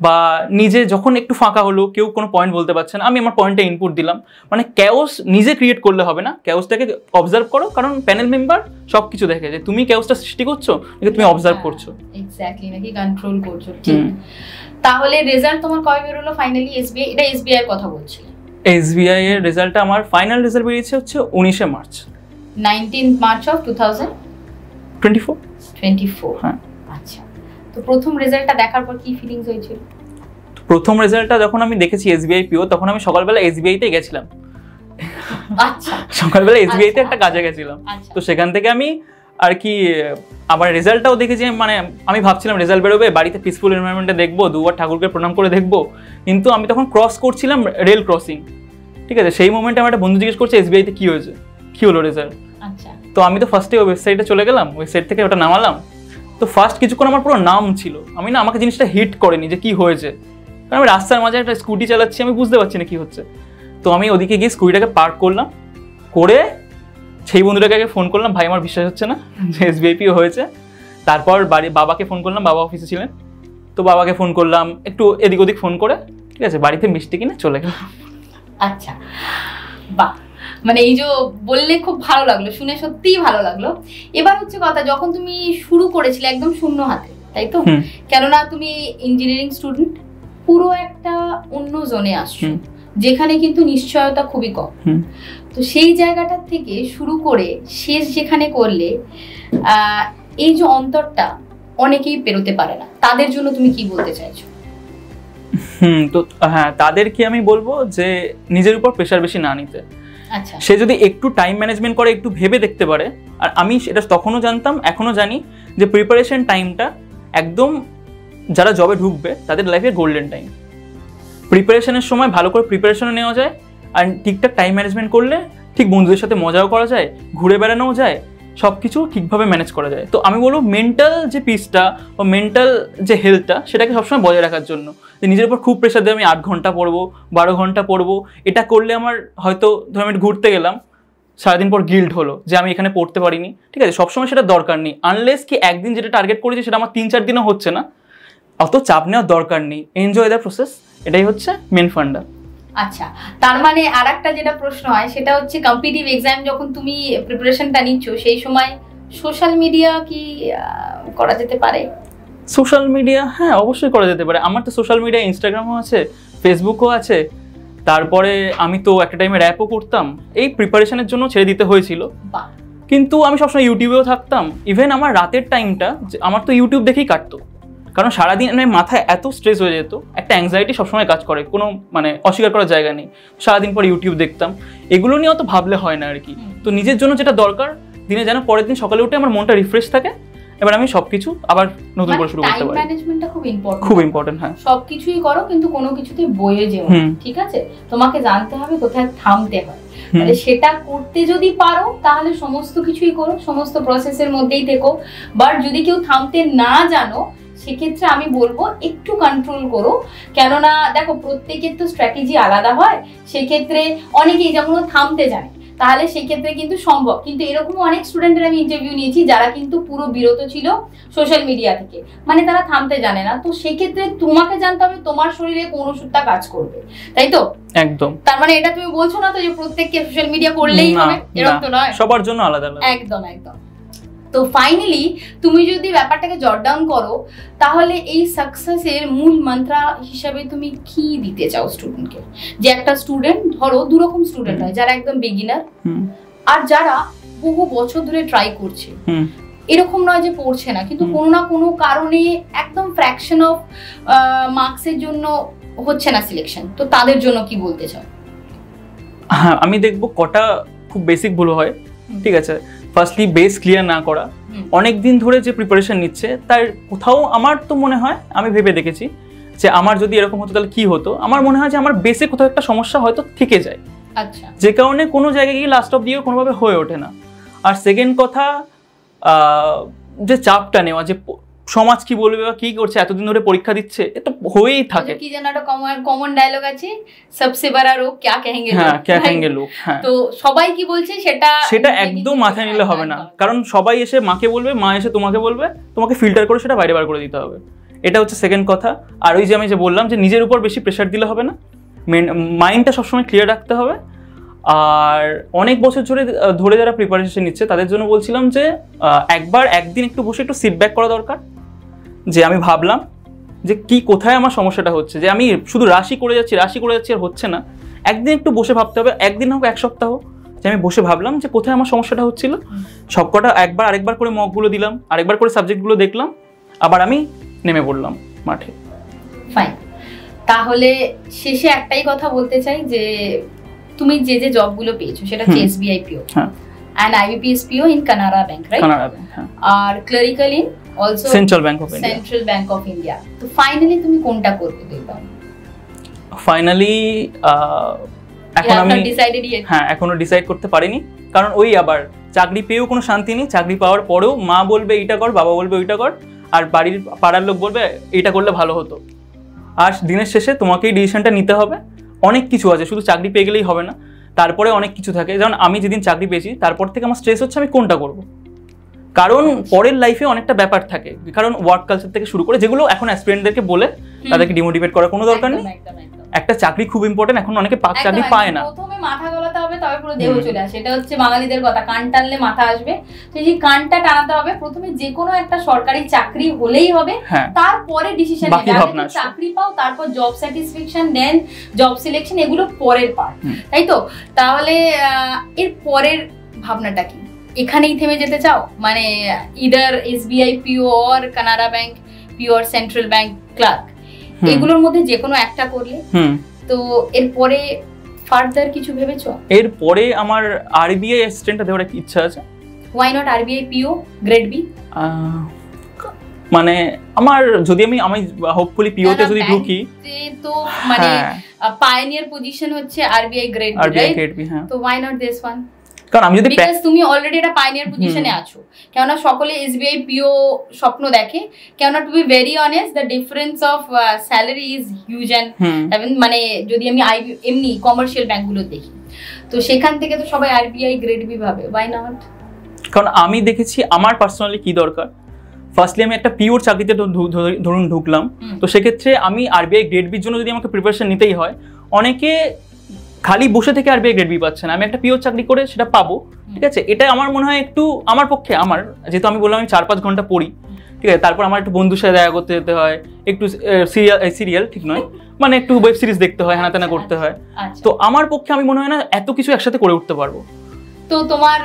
বা নিজে যখন একটু ফাঁকা হলো কেউ কোনো পয়েন্ট বলতে পারছে না, আমি আমার পয়েন্টে ইনপুট দিলাম। মানে ক্যাওস নিজে ক্রিয়েট করলে হবে না, ক্যাওসটাকে অবজার্ভ করো, কারণ প্যানেল মেম্বার সব কিছু দেখে যে তুমি ক্যাওসটা সৃষ্টি করছো নাকি তুমি অবজার্ভ করছো, এক্স্যাক্টলি, নাকি কন্ট্রোল করছো। ঠিক, তাহলে রেজাল্ট তোমার কবে বের হলো ফাইনালি? এসবিআই, এটা এসবিআই এর কথা বলছি। এসবিআই এর রেজাল্টটা আমার ফাইনাল রেজাল্ট বেরিয়েছে হচ্ছে 19 মার্চ, 19th March of 2024। হ্যাঁ। আচ্ছা, তো প্রথম রেজাল্টটা দেখার পর কি ফিলিংস হয়েছিল? প্রথম রেজাল্টটা যখন আমি দেখেছি এসবিআই পিও, তখন আমি সকালবেলা এসবিআই তে গেছিলাম। আচ্ছা, সকালবেলা এসবিআই তে একটা কাজে গেছিলাম। তো সেখান থেকে আমি আর কি আবার রেজাল্টটাও দেখেছি, মানে আমি ভাবছিলাম রেজাল্ট বেরোবে, বাড়িতে পিসফুল এনভায়রনমেন্টে দেখবো, দুবার ঠাকুরকে প্রণাম করে দেখবো। কিন্তু আমি তখন ক্রস করছিলাম রেল ক্রসিং, ঠিক আছে। সেই মোমেন্টে আমার একটা বন্ধু জিজ্ঞেস করছে এসবিআই তে কি হয়েছে, কি হলো রেজাল্ট। আচ্ছা, তো আমি তো ফার্স্টে ওই ওয়েবসাইটে চলে গেলাম, ওয়েবসাইট থেকে ওটা নামালাম। তো তো ফার্স্ট কিছুক্ষণ আমার পুরো নাম ছিল, আমি না, আমাকে জিনিসটা হিট করেনি যে কি হয়েছে, কারণ আমি রাস্তার মাঝে একটা স্কুটি চালাচ্ছি, আমি বুঝতে পারছি না কি হচ্ছে। তো আমি ওদিকে গিয়ে স্কুটিটাকে পার্ক করলাম, করে সেই বন্ধুটাকে আগে ফোন করলাম, ভাই আমার বিশ্বাস হচ্ছে না যে এসবিআইপিও হয়েছে। তারপর বাবাকে ফোন করলাম, বাবা অফিসে ছিলেন, তো বাবাকে ফোন করলাম, একটু এদিক ওদিক ফোন করে, ঠিক আছে, বাড়িতে মিষ্টি কিনে চলে গেলাম। আচ্ছা, বাহ, মানে এই যে বললে খুব ভালো লাগলো, শুনে সত্যিই ভালো লাগলো। এবার হচ্ছে কথা, যখন তুমি শুরু করেছিলে একদম শূন্য হাতে, তাই তো? কেননা তুমি ইঞ্জিনিয়ারিং স্টুডেন্ট, পুরো একটা অন্য জোনে আসছো যেখানে কিন্তু নিশ্চয়তা খুবই কম। তো সেই জায়গাটা থেকে শুরু করে শেষ যেখানে করলে, এই যে অন্তরটা অনেকেই পেরোতে পারে না, তাদের জন্য তুমি কি বলতে চাইছো? তো হ্যাঁ, তাদেরকে আমি বলবো যে নিজের উপর প্রেশার বেশি না নিতে। আচ্ছা, সে যদি একটু টাইম ম্যানেজমেন্ট করে, একটু ভেবে দেখতে পারে। আর আমি সেটা তখনও জানতাম, এখনও জানি যে প্রিপারেশন টাইমটা একদম, যারা জবে ঢুকবে তাদের লাইফে গোল্ডেন টাইম। প্রিপারেশনের সময় ভালো করে প্রিপারেশনও নেওয়া যায়, আর ঠিকঠাক টাইম ম্যানেজমেন্ট করলে ঠিক বন্ধুদের সাথে মজাও করা যায়, ঘুরে বেড়ানোও যায়, সব কিছু ঠিকভাবে ম্যানেজ করা যায়। তো আমি বলবো মেন্টাল যে পিসটা বা মেন্টাল যে হেলথটা, সেটাকে সবসময় বজায় রাখার জন্য, যে নিজের উপর খুব প্রেশার দিয়ে আমি 8 ঘন্টা পড়বো, 12 ঘন্টা পড়বো, এটা করলে আমার হয়তো ধরো আমি ঘুরতে গেলাম, সারাদিন পর গিল্ট হলো যে আমি এখানে পড়তে পারিনি, ঠিক আছে, সবসময় সেটা দরকার নেই। আনলেস কি একদিন যেটা টার্গেট করেছি সেটা আমার 3-4 দিনও হচ্ছে না, অত চাপ নেওয়ার দরকার নেই, এনজয় দ্য প্রসেস, এটাই হচ্ছে মেন ফান্ডা। আচ্ছা, তার মানে আর একটা যেটা প্রশ্ন হয় সেটা হচ্ছে, কম্পিটিটিভ এক্সাম যখন তুমি প্রিপারেশনটা নিচ্ছ, সেই সময় সোশ্যাল মিডিয়া কি করা যেতে পারে? সোশ্যাল মিডিয়া, হ্যাঁ অবশ্যই করা যেতে পারে। আমার তো সোশ্যাল মিডিয়া ইনস্টাগ্রামও আছে, ফেসবুকও আছে, তারপরে আমি তো একটা টাইমে র্যাপও করতাম, এই প্রিপারেশনের জন্য ছেড়ে দিতে হয়েছিল, কিন্তু আমি সবসময় ইউটিউবেও থাকতাম। ইভেন আমার রাতের টাইমটা আমার তো ইউটিউব দেখেই কাটতো, কারণ সারাদিন মাথায় এত স্ট্রেস হয়ে যেত, একটা অ্যাংজাইটি সবসময় কাজ করে, কোনো মানে অস্বীকার করার জায়গা নেই। সারাদিন পর ইউটিউব দেখতাম, এগুলো নিয়ে অত ভাবলে হয় না আর কি। তো নিজের জন্য যেটা দরকার, দিনে যেন পরের দিন সকালে উঠে আমার মনটা রিফ্রেশ থাকে, এবার আমি সবকিছু আবার নতুন করে শুরু করতে পারি। টাইম ম্যানেজমেন্টটা খুব ইম্পর্টেন্ট, খুব ইম্পর্টেন্ট। হ্যাঁ, সবকিছুই করো কিন্তু কোনো কিছুতে বয়ে যেও, ঠিক আছে? তোমাকে জানতে হবে কোথায় থামতে হয়, তাহলে সেটা করতে যদি পারো তাহলে সমস্ত কিছুই করো, সমস্ত প্রসেসের মধ্যেই থেকো। বাট যদি কেউ থামতে না জানো, সেক্ষেত্রে আমি বলবো একটু কন্ট্রোল করো, কেননা দেখো প্রত্যেকের তো স্ট্র্যাটেজি আলাদা হয়। সেক্ষেত্রে অনেকেই যেমন থামতে জানে, তাহলে সেক্ষেত্রে কিন্তু সম্ভব। কিন্তু এরকম অনেক স্টুডেন্টের আমি ইন্টারভিউ নিয়েছি যারা কিন্তু পুরো বিরত ছিল সোশ্যাল মিডিয়া থেকে, মানে তারা থামতে জানে না। তো সেক্ষেত্রে তোমাকে জানতে হবে তোমার শরীরে কোন ওষুধটা কাজ করবে, তাই তো? একদম। তার মানে এটা তুমি বলছো না তো যে প্রত্যেককে সোশ্যাল মিডিয়া করলেই হবে, এরকম তো নয়, সবার জন্য আলাদা আলাদা। একদম একদম। তো ফাইনালি তুমি যদি ব্যাপারটাকে জট ডাউন করো, তাহলে এই সাকসেসের মূল মন্ত্র হিসাবে তুমি কি দিতে চাও স্টুডেন্টকে? যে একটা স্টুডেন্ট, ধরো দুরকম স্টুডেন্ট হয়, যারা একদম বিগিনার আর যারা বহু বছর ধরে ট্রাই করছে। এরকম নয় যে পড়ছে না, কিন্তু কোনো না কোনো কারণে একদম ফ্র্যাকশন অফ মার্কসের জন্য হচ্ছে না সিলেকশন। তো তাদের জন্য কি বলতে চাও? হ্যাঁ, আমি দেখবো কটা খুব বেসিক ভুল হয়, ঠিক আছে। ফার্স্টলি বেস ক্লিয়ার না করা, অনেক দিন ধরে যে প্রিপারেশন নিচ্ছে তার কোথাও, আমার তো মনে হয়, আমি ভেবে দেখেছি যে আমার যদি এরকম হতো তাহলে কি হতো। আমার মনে হয় যে আমার বেসে কোথাও একটা সমস্যা হয়তো থেকে যায়, আচ্ছা, যে কারণে কোনো জায়গায় গিয়ে লাস্ট অফ দিয়ে কোনোভাবে হয়ে ওঠে না। আর সেকেন্ড কথা, যে চাপটা নেওয়া, যে সমাজ কি বলবে বা কি করছে, এতদিন ধরে পরীক্ষা দিচ্ছে, এটা হয়েই থাকে। কি যেন একটা কমন ডায়লগ আছে, সবসে বড় রোগ ক্যা কহেঙ্গে লোগ। হ্যাঁ, ক্যা কহেঙ্গে লোগ। হ্যাঁ, তো সবাই কি বলছে সেটা একদম মাথায় নিলে হবে না, কারণ সবাই এসে মাকে বলবে, মা এসে তোমাকে বলবে, তোমাকে ফিল্টার করে সেটা বাইরে বার করে দিতে হবে। এটা হচ্ছে সেকেন্ড কথা। আর ওই যে আমি যে বললাম যে নিজের উপর বেশি প্রেশার দিলে হবে না, মাইন্ডটা সবসময় ক্লিয়ার রাখতে হবে। আর অনেক বছর ধরে যারা প্রিপারেশন নিচ্ছে তাদের জন্য বলছিলাম যে একদিন একটু বসে একটু সিট ব্যাক করা দরকার, যে আমি ভাবলাম যে কি কোথায় আমার সমস্যাটা হচ্ছে, যে আমি শুধু রাশি করে যাচ্ছি আর হচ্ছে না। একদিন একটু বসে ভাবতে হবে, একদিন হোক, এক সপ্তাহ, যে আমি বসে ভাবলাম যে কোথায় আমার সমস্যাটা হচ্ছিল। সবকটা আরেকবার করে মকগুলো দিলাম, আরেকবার করে সাবজেক্টগুলো দেখলাম, আবার আমি নেমে পড়লাম মাঠে। ফাইন, তাহলে শেষে একটাই কথা বলতে চাই যে তুমি যে জবগুলো পেয়েছো সেটা হচ্ছে SBIPO and IBPSPO in Canara Bank, right? Canara Bank, আর clerical in also Central Bank of India. তো ফাইনালি তুমি কোনটা করবে দেখো? ফাইনালি এখন আমি এখনো ডিসাইড করতে পারিনি, কারণ ওই আবার চাকরি পেয়েও কোনো শান্তি নেই, চাকরি পাওয়ার পরেও মা বলবে এইটা কর, বাবা বলবে ওইটা কর, আর পাড়ার লোক বলবে এটা করলে ভালো হতো। আর দিনের শেষে তোমাকেই ডিসিশনটা নিতে হবে। অনেক কিছু আছে, শুধু চাকরি পেয়ে গেলেই হবে না, তারপরে অনেক কিছু থাকে। যেমন আমি যেদিন চাকরি পেয়েছি তারপর থেকে আমার স্ট্রেস হচ্ছে আমি কোনটা করব, কারণ পরের লাইফে অনেকটা ব্যাপার থাকে। কারণ ওয়ার্ক কালচার থেকে শুরু করে যেগুলো এখন অ্যাসপিরেন্টদেরকে বলে তাদেরকে ডিমোটিভেট করার কোনো দরকার নেই। একটা চাকরি খুব ইম্পর্টেন্ট, এখন অনেকে চাকরি পায় না। প্রথমে মাথা গলাতে হবে, তবে পুরো দেহ চলে আসে। এটা হচ্ছে বাঙালিদের কথা, কান টানলে মাথা আসবে। তো এই যে কানটা টানাতে হবে, প্রথমে যে কোনো একটা সরকারি চাকরি হলেই হবে, তারপরে ডিসিশন নিতে হবে। চাকরি পাও, তারপর জব স্যাটিসফ্যাকশন, দেন জব সিলেকশন, এগুলো পরের পার্ট, তাই তো? তাহলে এর পরের ভাবনাটা কি? এখানেই থেমে যেতে চাও? মানে either SBI PO or Canara bank PO or central bank clerk, এগুলোর মধ্যে যে কোনো একটা করলে, তো এরপরে ফার্দার কিছু ভেবেছো? এরপরে আমার আরবিআই অ্যাসিস্ট্যান্টটা দেওয়ার একটা ইচ্ছা আছে। Why not RBI PO grade B? মানে আমার যদি আমি হোপফুলি পিওতে যদি ঢুকি, তো মানে পায়োনিয়ার পজিশন হচ্ছে আরবিআই গ্রেড বি, হ্যাঁ। তো ওয়াই নট দিস ওয়ান? কারণ আমি যদি বিকজ তুমি অলরেডি একটা পায়োনিয়ার পজিশনে আছো। কেননা সকলে এসবিআই পিও স্বপ্ন দেখে, কেননা to be very honest the difference of salary is huge. And মানে যদি আমি এমনি কমার্শিয়াল ব্যাংকগুলো দেখি, তো সেখান থেকে তো সবাই আরবিআই গ্রেড বি ভাবে। Why not? কারণ আমি দেখেছি আমার পার্সোনালি কি দরকার। ফার্স্টলি আমি একটা পিওর চাকরিতে ধরুন ঢুকলাম, তো সেক্ষেত্রে আমি আরবিআই গ্রেড বির জন্য যদি আমাকে প্রিপারেশন নিতেই হয়, অনেকে খালি বসে থেকে আরবিআই গ্রেড বি পাচ্ছে না, আমি একটা পিওর চাকরি করে সেটা পাবো, ঠিক আছে? এটা আমার মনে হয় একটু আমার পক্ষে, আমার যেহেতু আমি বললাম আমি 4-5 ঘন্টা পড়ি, ঠিক আছে, তারপর আমার একটু বন্ধুর সাথে দেখা করতে যেতে হয়, একটু সিরিয়াল ঠিক নয়, মানে একটু ওয়েব সিরিজ দেখতে হয়, হানাতেনা করতে হয়, তো আমার পক্ষে আমি মনে হয় না এত কিছু একসাথে করে উঠতে পারবো। তো তোমার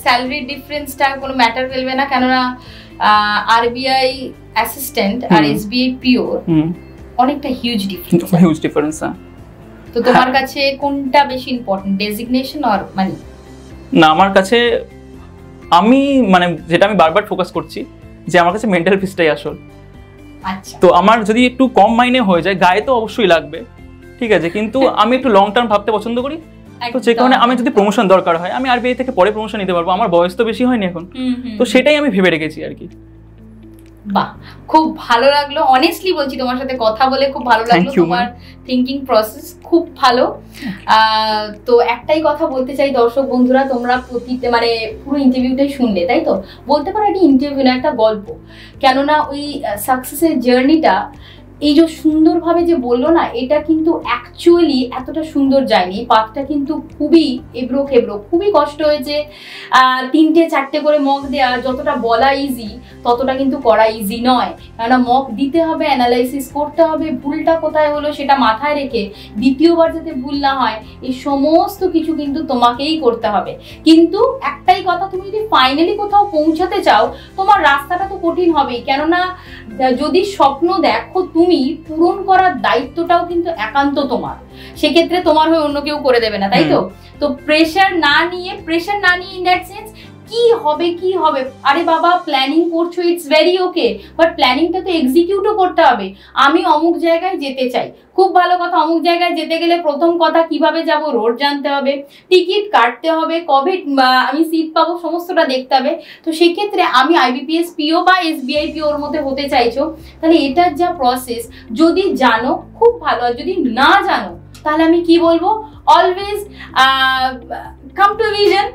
স্যালারি ডিফারেন্সটা কোনো ম্যাটার ফেলবে না, কেননা আরবিআই অ্যাসিস্ট্যান্ট আর এসবিআই পিও অনেকটা হিউজ ডিফারেন্স। তো তোমার কাছে কোনটা বেশি ইম্পর্টেন্ট, ডেজিগনেশন অর মানি? না, আমার কাছে আমি মানে যেটা আমি বারবার ফোকাস করছি যে আমার কাছে মেন্টাল পিসটাই আসল। আচ্ছা, তো আমার যদি একটু কম মাইনে হয়ে যায়, গায়ে তো অবশ্যই লাগবে, ঠিক আছে, কিন্তু আমি একটু লং টার্ম ভাবতে পছন্দ করি। তো যে কারণে আমি যদি প্রমোশন দরকার হয়, আমি আরবিআই থেকে পরে প্রমোশন নিতে পারবো, আমার বয়স তো বেশি হয়নি এখন, তো সেটাই আমি ভেবে রেখেছি আর কি। বাহ, খুব ভালো লাগলো, অনেস্টলি বলছি, তোমার সাথে কথা বলে খুব ভালো লাগলো। তোমার থিঙ্কিং প্রসেস খুব ভালো। তো একটাই কথা বলতে চাই দর্শক বন্ধুরা, তোমরা মানে পুরো ইন্টারভিউটাই শুনলে, তাই তো? বলতে পারো এটি ইন্টারভিউ না, একটা গল্প। কেননা ওই সাকসেসের জার্নিটা এই যে সুন্দরভাবে যে বললো না, এটা কিন্তু অ্যাকচুয়ালি এতটা সুন্দর যায়নি। পাথটা কিন্তু খুবই এবড়ো খেবড়ো, খুবই কষ্ট হয়েছে। 3-4টে করে মক দেওয়া, যতটা বলা ইজি ততটা কিন্তু করা ইজি নয়। কেননা মক দিতে হবে, অ্যানালাইসিস করতে হবে, ভুলটা কোথায় হলো সেটা মাথায় রেখে দ্বিতীয়বার যাতে ভুল না হয়, এই সমস্ত কিছু কিন্তু তোমাকেই করতে হবে। কিন্তু একটাই কথা, তুমি যদি ফাইনালি কোথাও পৌঁছাতে চাও, তোমার রাস্তাটা তো কঠিন হবেই। কেননা যদি স্বপ্ন দেখো তুমি, পূরণ করার দায়িত্বটাও কিন্তু একান্ত তোমার। সেক্ষেত্রে তোমার হয়ে অন্য কেউ করে দেবে না, তাই তো? তো প্রেশার না নিয়ে ইন দ্যাট সেন্স কি হবে, আরে বাবা প্ল্যানিং করছো, ইটস ভেরি ওকে, বাট প্ল্যানিংটা তো এক্সিকিউটও করতে হবে। আমি অমুক জায়গায় যেতে চাই, খুব ভালো কথা। অমুক জায়গায় যেতে গেলে প্রথম কথা কিভাবে যাব, রোড জানতে হবে, টিকিট কাটতে হবে, কবে আমি সিট পাবো, সমস্তটা দেখতে হবে। তো সেক্ষেত্রে আমি আইবিপিএস পিও বা এসবিআই পিও ওর মধ্যে হতে চাইছো, তাহলে এটার যা প্রসেস যদি জানো খুব ভালো, আর যদি না জানো তাহলে আমি কি বলবো, অলওয়েজ কাম টু ভিশন।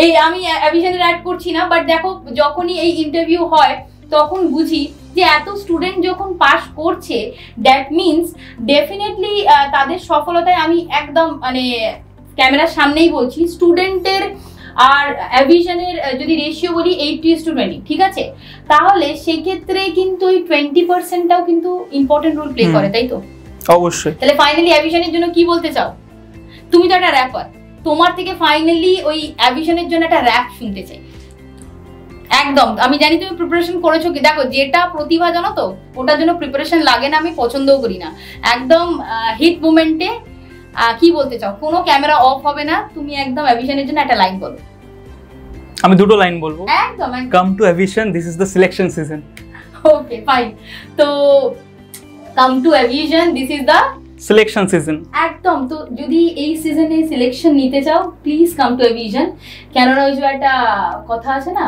এই আমি ভিশনের অ্যাড করছি না, বাট দেখো যখনই এই ইন্টারভিউ হয় তখন বুঝি যে এত স্টুডেন্ট যখন পাস করছে, দ্যাট মিনস ডেফিনেটলি তাদের সফলতায় আমি একদম মানে ক্যামেরার সামনেই বলছি, স্টুডেন্টের আর অ্যাভিশনের যদি রেশিও বলি 80:20, ঠিক আছে? তাহলে সেক্ষেত্রে কিন্তু ওই 20%টাও কিন্তু ইম্পর্টেন্ট রোল প্লে করে, তাই তো? অবশ্যই। তাহলে ফাইনালি অ্যাভিশনের জন্য কি বলতে চাও? তুমি তো একটা র্যাপার, তোমার থেকে ফাইনালি ওই অ্যাভিশনের জন্য একটা র্যাপ শুনতে চাই। একদম, আমি জানি তুমি প্রিপারেশন করেছো কি। দেখো, যেটা প্রতিভা জানো তো, ওটার জন্য প্রিপারেশন লাগে না, আমি পছন্দও করি না। একদম হিট মোমেন্টে কি বলতে চাও, কোনো ক্যামেরা অফ হবে না, তুমি একদম অ্যাভিশনের জন্য একটা লাইন বলো। আমি দুটো লাইন বলবো। একদম, come to a vision, this is the selection season. Okay, fine. তো come to a vision, this is the selection season. একদম। তো যদি এই সিজনে সিলেকশন নিতে চাও, প্লিজ কাম টু অ্যাভিশন। কেননা ওই যে একটা কথা আছে না,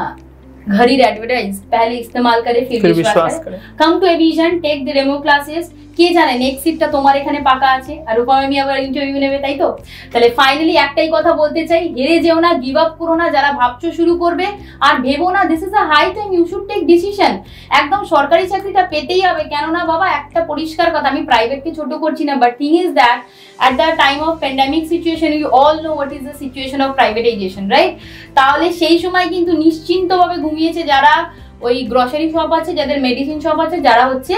घड़ी एडवर्टाइज पहले इस्तेमाल करे फिर विश्वास करे। Come to a vision, take the demo classes. কে জানে নেক্সট সিটটা তোমার এখানে পাকা আছে, আর রূপা ম্যামই আবার ইন্টারভিউ নেবে, তাই তো? তাহলে ফাইনালি একটাই কথা বলতে চাই, হেরে যেও না, গিভ আপ করো না যারা ভাবছো শুরু করবে, আর ভেবো না this is a high time you should take decision. একদম সরকারি চাকরিটা পেতেই হবে, কেননা বাবা একটা পরিষ্কার কথা, আমি প্রাইভেটকে ছোট করছি না, but thing is that at the time of pandemic situation you all know what is the situation of privatization, right? তাহলে সেই সময় কিন্তু নিশ্চিন্তভাবে ঘুমিয়েছে যারা ওই গ্রসারি শপ আছে, যাদের মেডিসিন শপ আছে, যারা হচ্ছে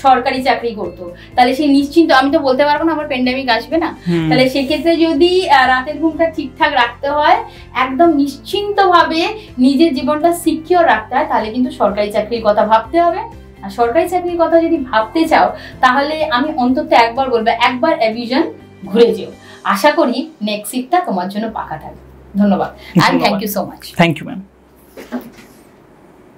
সরকারি চাকরি করতো। তাহলে সেই নিশ্চিন্ত, আমি তো বলতে পারবো না আমার প্যান্ডেমিক আসবে না, তাহলে সেক্ষেত্রে যদি রাতের ঘুমটা ঠিকঠাক রাখতে হয়, একদম নিশ্চিন্তভাবে নিজের জীবনটা সিকিউর রাখতে হয়, তাহলে কিন্তু সরকারি চাকরির কথা ভাবতে হবে। আর সরকারি চাকরির কথা যদি ভাবতে চাও তাহলে আমি অন্তত একবার বলবো, একবার এভিশন ঘুরে যেও। আশা করি নেক্সট সিটটা তোমার জন্য পাকা থাকবে। ধন্যবাদ, and thank you so much. Thank you, ma'am.